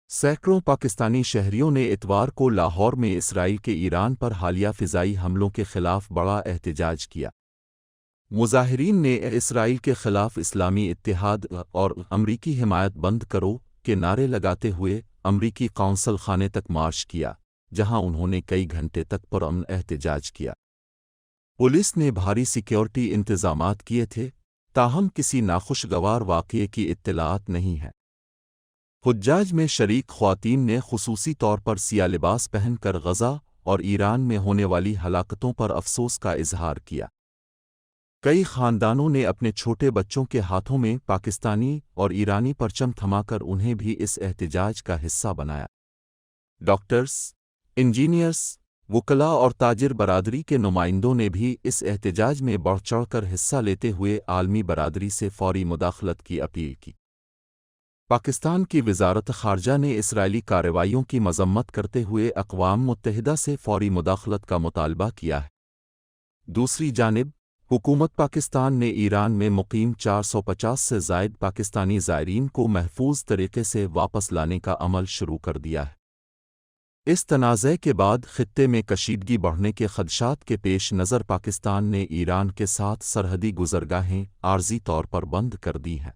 سینکڑوں پاکستانی شہریوں نے اتوار کو لاہور میں اسرائیل کے ایران پر حالیہ فضائی حملوں کے خلاف بڑا احتجاج کیا۔ مظاہرین نے اسرائیل کے خلاف اسلامی اتحاد اور امریکی حمایت بند کرو کے نعرے لگاتے ہوئے امریکی قونصل خانے تک مارچ کیا، جہاں انہوں نے کئی گھنٹے تک پرامن احتجاج کیا۔ پولیس نے بھاری سیکیورٹی انتظامات کیے تھے، تاہم کسی ناخوشگوار واقعے کی اطلاعات نہیں ہیں۔ حجاج میں شریک خواتین نے خصوصی طور پر سیاہ لباس پہن کر غزہ اور ایران میں ہونے والی ہلاکتوں پر افسوس کا اظہار کیا۔ کئی خاندانوں نے اپنے چھوٹے بچوں کے ہاتھوں میں پاکستانی اور ایرانی پرچم تھما کر انہیں بھی اس احتجاج کا حصہ بنایا۔ ڈاکٹرز، انجینئرز، وکلاء اور تاجر برادری کے نمائندوں نے بھی اس احتجاج میں بڑھ چڑھ کر حصہ لیتے ہوئے عالمی برادری سے فوری مداخلت کی اپیل کی۔ پاکستان کی وزارت خارجہ نے اسرائیلی کارروائیوں کی مذمت کرتے ہوئے اقوام متحدہ سے فوری مداخلت کا مطالبہ کیا ہے۔ دوسری جانب، حکومت پاکستان نے ایران میں مقیم 450 سے زائد پاکستانی زائرین کو محفوظ طریقے سے واپس لانے کا عمل شروع کر دیا ہے۔ اس تنازع کے بعد خطے میں کشیدگی بڑھنے کے خدشات کے پیش نظر پاکستان نے ایران کے ساتھ سرحدی گزرگاہیں عارضی طور پر بند کر دی ہیں۔